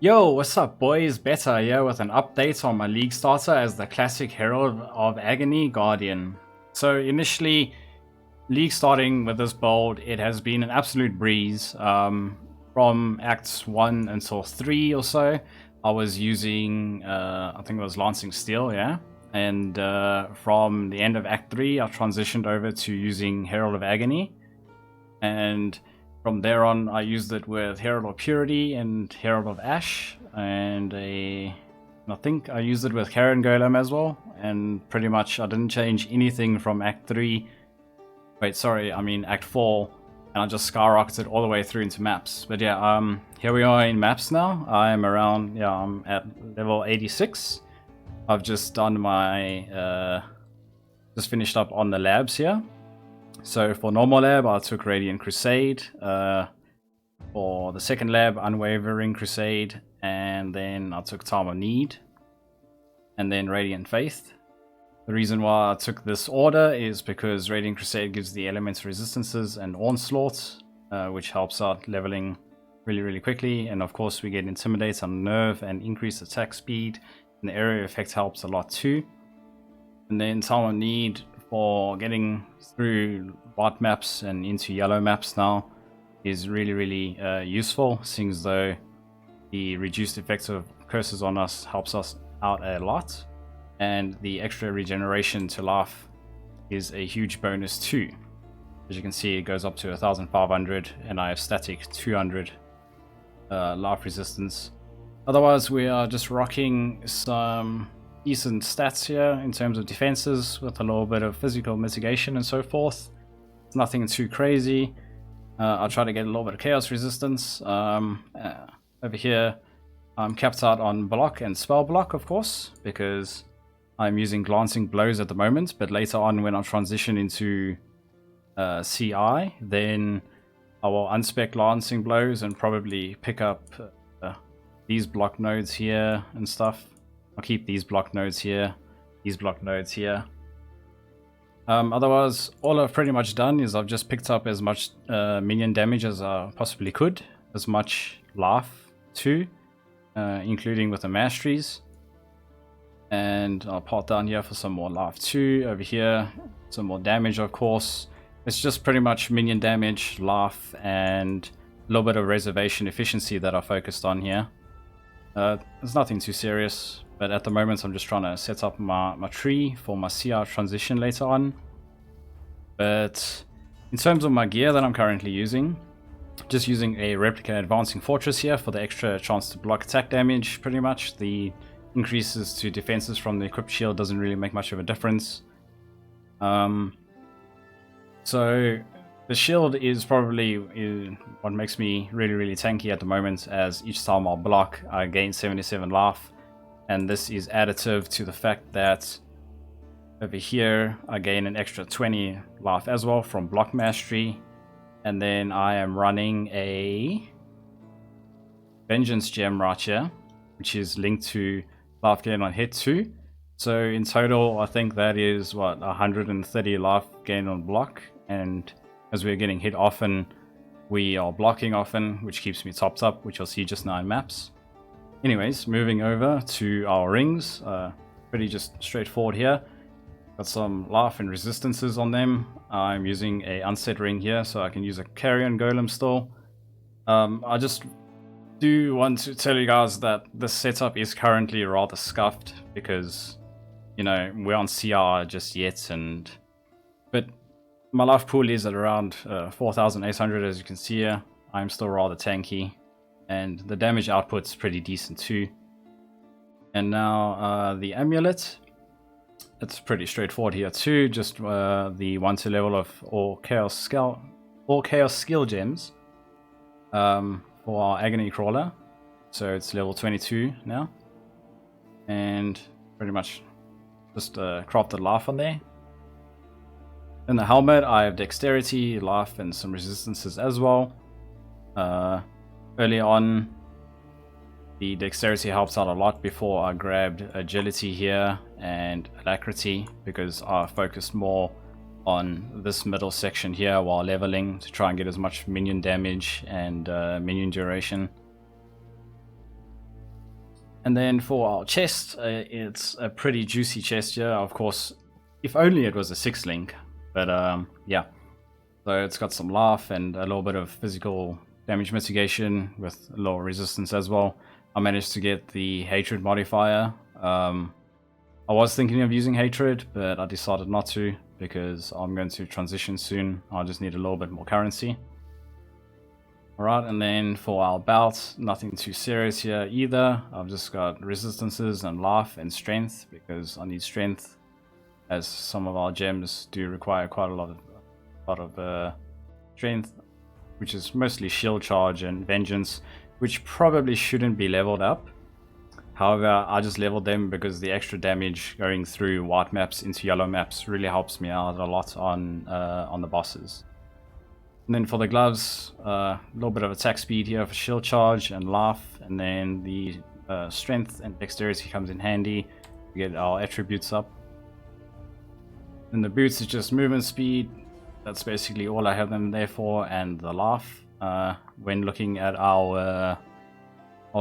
Yo, what's up boys? Betta here with an update on my league starter as the classic Herald of Agony Guardian. So initially, league starting with this build, it has been an absolute breeze. From Acts 1 until 3 or so, I was using, I think it was Lancing Steel, yeah? And from the end of Act 3, I transitioned over to using Herald of Agony. And from there on, I used it with Herald of Purity and Herald of Ash, and I think I used it with Carrion Golem as well. And pretty much I didn't change anything from Act 3. Wait, sorry, I mean Act 4, and I just skyrocketed all the way through into maps. But yeah, here we are in maps now. I'm around, yeah, I'm at level 86. I've just done my, just finished up on the labs here. So for normal lab, I took Radiant Crusade. For the second lab, Unwavering Crusade. And then I took Time of Need. And then Radiant Faith. The reason why I took this order is because Radiant Crusade gives the elements resistances and Onslaught, which helps out leveling really quickly. And of course we get Intimidate on Nerve and increased attack speed. And the area effect helps a lot too. And then Time of Need for getting through white maps and into yellow maps now is really useful, seeing as though the reduced effects of curses on us helps us out a lot, and the extra regeneration to life is a huge bonus too. As you can see, it goes up to 1500 and I have static 200 life resistance. Otherwise we are just rocking some decent stats here in terms of defenses with a little bit of physical mitigation and so forth. It's nothing too crazy. I'll try to get a little bit of chaos resistance. Over here I'm capped out on block and spell block, of course, because I'm using glancing blows at the moment, but later on when I transition into CI, then I will unspec glancing blows and probably pick up these block nodes here and stuff. I'll keep these block nodes here, these block nodes here. Otherwise, all I've pretty much done is I've just picked up as much minion damage as I possibly could, as much life too, including with the masteries. And I'll pop down here for some more life too. Over here, some more damage, of course. It's just pretty much minion damage, life, and a little bit of reservation efficiency that I focused on here. It's nothing too serious. But at the moment, I'm just trying to set up my tree for my CR transition later on. But in terms of my gear that I'm currently using, just using a replica advancing fortress here for the extra chance to block attack damage, pretty much. The increases to defenses from the equipped shield doesn't really make much of a difference. So the shield is probably what makes me really tanky at the moment, as each time I'll block, I gain 77 life. And this is additive to the fact that over here I gain an extra 20 life as well from block mastery. And then I am running a vengeance gem right here, which is linked to life gain on hit too. So in total I think that is what, 130 life gain on block. And as we're getting hit often, we are blocking often, which keeps me topped up, which you'll see just now in maps. Anyways, moving over to our rings, pretty just straightforward here. Got some life and resistances on them. I'm using a unset ring here, so I can use a carrion golem still. I just do want to tell you guys that this setup is currently rather scuffed because, you know, we're on CR just yet, but my life pool is at around 4,800, as you can see here. I'm still rather tanky. And the damage output's pretty decent too. And now the amulet. It's pretty straightforward here too. Just the 1-2 level of all Chaos Skill gems for our Agony Crawler. So it's level 22 now. And pretty much just crafted life on there. In the helmet, I have dexterity, life, and some resistances as well. Early on, the dexterity helps out a lot before I grabbed agility here and alacrity, because I focused more on this middle section here while leveling to try and get as much minion damage and minion duration. And then for our chest, it's a pretty juicy chest here. Of course, if only it was a 6-link. But yeah, so it's got some laugh and a little bit of physical damage mitigation with lower resistance as well. I managed to get the hatred modifier. I was thinking of using hatred, but I decided not to because I'm going to transition soon. I just need a little bit more currency. Alright, and then for our bout, nothing too serious here either. I've just got resistances and life and strength because I need strength, as some of our gems do require quite a lot of strength, which is mostly shield charge and vengeance, which probably shouldn't be leveled up. However, I just leveled them because the extra damage going through white maps into yellow maps really helps me out a lot on the bosses. And then for the gloves, a little bit of attack speed here for shield charge and laugh, and then the strength and dexterity comes in handy to get our attributes up. And the boots is just movement speed. That's basically all I have them there for, and the laugh. When looking at our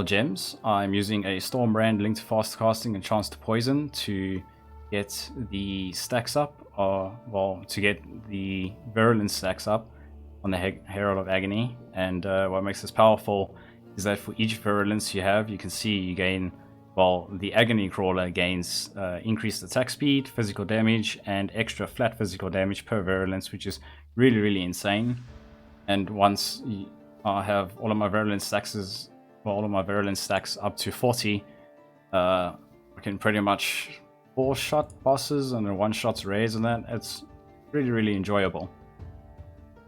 gems, I'm using a Storm Brand, Link to Fast Casting, and Chance to Poison to get the stacks up, well, to get the Virulence stacks up on the Herald of Agony. And what makes this powerful is that for each Virulence you have, you can see you gain, well, the Agony Crawler gains increased attack speed, physical damage, and extra flat physical damage per Virulence, which is really, really insane. And once I have all of my Virulence stacks, all of my Virulence stacks up to 40, I can pretty much 4-shot bosses and then 1-shot raids, and that it's really, really enjoyable.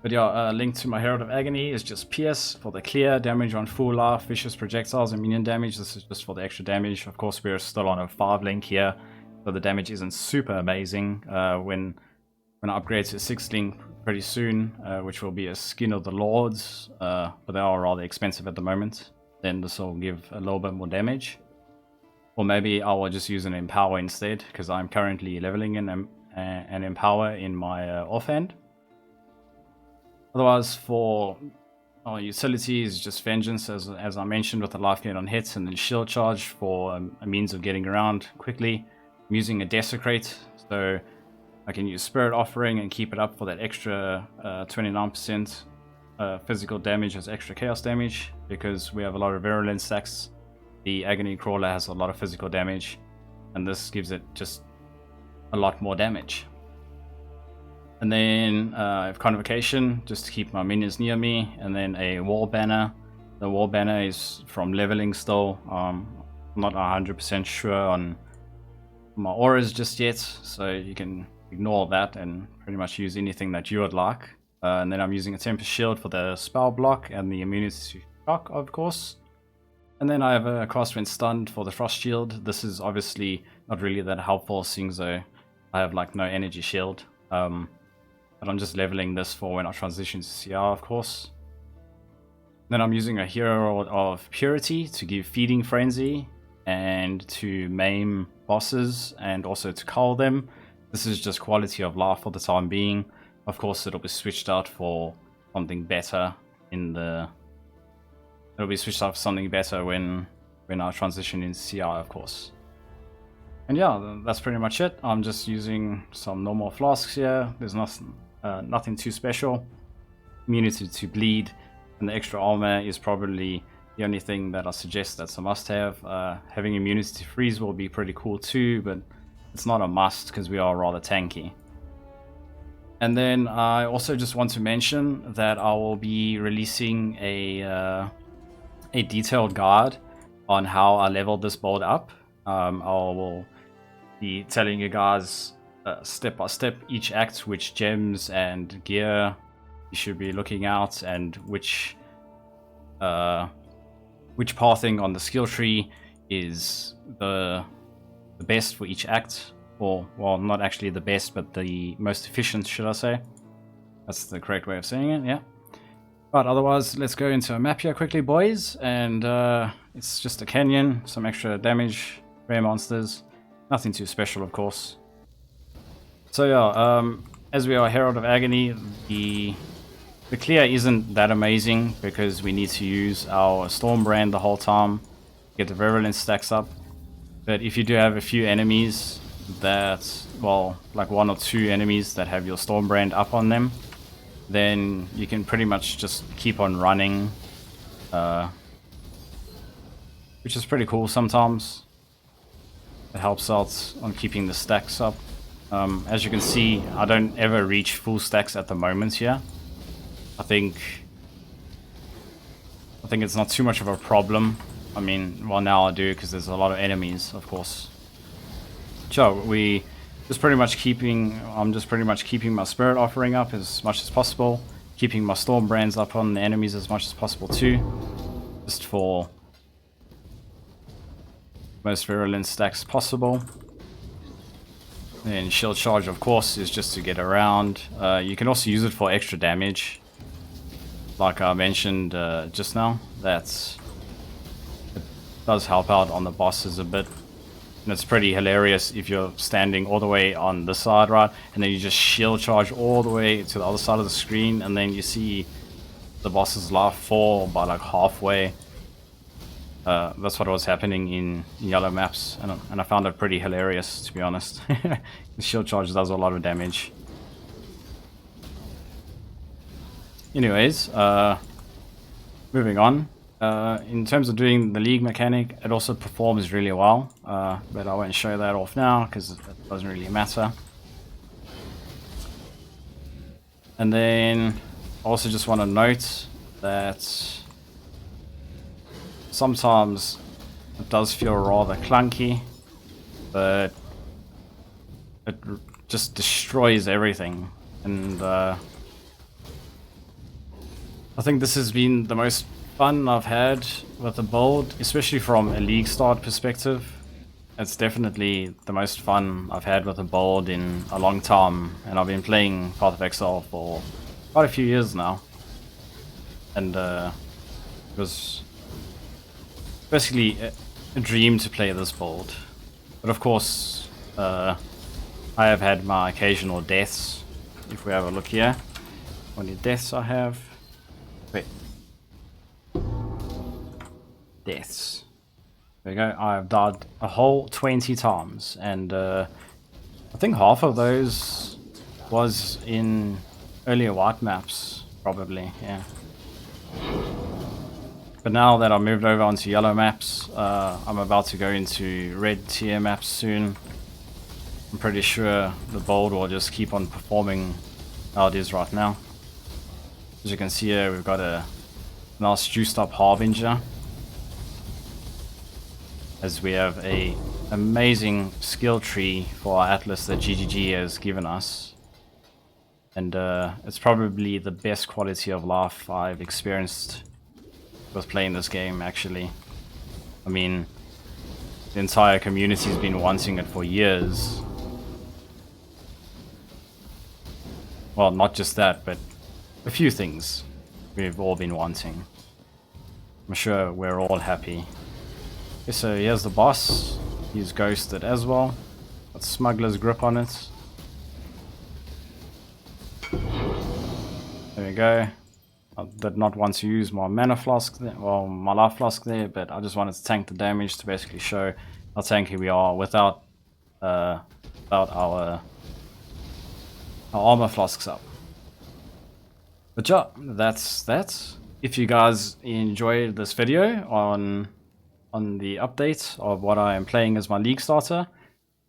But yeah, link to my Herald of Agony is just PS for the clear, damage on full life, vicious projectiles, and minion damage. This is just for the extra damage. Of course, we're still on a 5-link here, so the damage isn't super amazing. When I upgrade to a 6-link pretty soon, which will be a Skin of the Lords, but they are rather expensive at the moment, then this will give a little bit more damage. Or maybe I will just use an Empower instead, because I'm currently leveling an Empower in my offhand. Otherwise, for our utilities, just Vengeance, as I mentioned, with the life gain on hits, and then Shield Charge for a means of getting around quickly. I'm using a Desecrate, so I can use Spirit Offering and keep it up for that extra 29% physical damage as extra chaos damage, because we have a lot of Virulence stacks. The Agony Crawler has a lot of physical damage, and this gives it just a lot more damage. And then I have Convocation, just to keep my minions near me, and then a Wall Banner. The Wall Banner is from leveling still. I'm not 100% sure on my auras just yet, so you can ignore that and pretty much use anything that you would like. And then I'm using a Tempest Shield for the spell block and the immunity to shock, of course. And then I have a Cast When Stunned for the Frost Shield. This is obviously not really that helpful, seeing though I have like no energy shield. But I'm just leveling this for when I transition to CR, of course. Then I'm using a Herald of Purity to give Feeding Frenzy and to maim bosses and also to cull them. This is just quality of life for the time being. Of course, it'll be switched out for something better in the... It'll be switched out for something better when I transition into CR, of course. And yeah, that's pretty much it. I'm just using some normal flasks here. There's nothing too special. Immunity to bleed and the extra armor is probably the only thing that I suggest that's a must-have. Having immunity to freeze will be pretty cool too, but it's not a must because we are rather tanky. And then I also just want to mention that I will be releasing a detailed guide on how I leveled this build up. I will be telling you guys step by step each act which gems and gear you should be looking out, and which pathing on the skill tree is the best for each act, or well, not actually the best, but the most efficient, should I say. That's the correct way of saying it, yeah. But otherwise, let's go into a map here quickly, boys, and it's just a canyon, some extra damage, rare monsters, nothing too special, of course. So yeah, as we are Herald of Agony, the clear isn't that amazing because we need to use our Storm Brand the whole time. get the virulence stacks up. But if you do have a few enemies that, well, like 1 or 2 enemies that have your Stormbrand up on them, then you can pretty much just keep on running, which is pretty cool sometimes. It helps out on keeping the stacks up. As you can see, I don't ever reach full stacks at the moment here. I think it's not too much of a problem. I mean, well, now I do because there's a lot of enemies, of course. So I'm just pretty much keeping my spirit offering up as much as possible, keeping my storm brands up on the enemies as much as possible too, just for most virulent stacks possible. And shield charge, of course, is just to get around. You can also use it for extra damage, like I mentioned just now. It does help out on the bosses a bit. And it's pretty hilarious if you're standing all the way on this side, right? And then you just shield charge all the way to the other side of the screen, and then you see the boss's life fall by like halfway. That's what was happening in yellow maps, and I found it pretty hilarious, to be honest. The shield charge does a lot of damage. Anyways, moving on. In terms of doing the league mechanic, it also performs really well, but I won't show that off now because it doesn't really matter. And then I also just want to note that sometimes it does feel rather clunky, but it just destroys everything. And I think this has been the most fun I've had with the build, especially from a league start perspective. It's definitely the most fun I've had with a build in a long time, and I've been playing Path of Exile for quite a few years now. And it was basically a dream to play this build. But of course, I have had my occasional deaths. If we have a look here, how many deaths I have. Wait. Deaths. There we go. I've died a whole 20 times, and I think half of those was in earlier white maps, probably, yeah. But now that I've moved over onto yellow maps, I'm about to go into red tier maps soon. I'm pretty sure the build will just keep on performing how it is right now. As you can see here, we've got a nice juiced up Harbinger, as we have a amazing skill tree for our Atlas that GGG has given us. And it's probably the best quality of life I've experienced with playing this game, actually. I mean, the entire community's been wanting it for years. Well, not just that, but a few things we've all been wanting. I'm sure we're all happy. Okay, so here's the boss. He's ghosted as well. Got Smuggler's Grip on it. There we go. I did not want to use my mana flask there, well, my life flask there, but I just wanted to tank the damage to basically show how tanky we are without our armor flasks up. But yeah, that's that. If you guys enjoyed this video on the update of what I am playing as my league starter,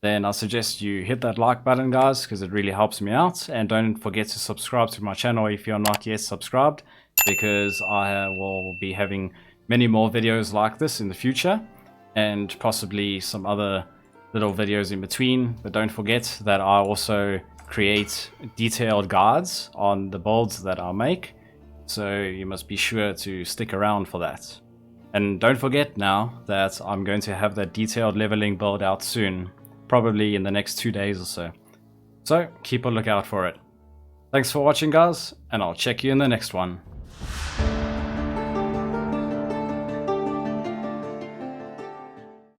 then I suggest you hit that like button, guys, because it really helps me out. And don't forget to subscribe to my channel if you're not yet subscribed, because I will be having many more videos like this in the future, and possibly some other little videos in between. But don't forget that I also create detailed guides on the builds that I make, so you must be sure to stick around for that. And don't forget now that I'm going to have that detailed leveling build out soon, probably in the next 2 days or so. So keep a lookout for it. Thanks for watching, guys, and I'll check you in the next one.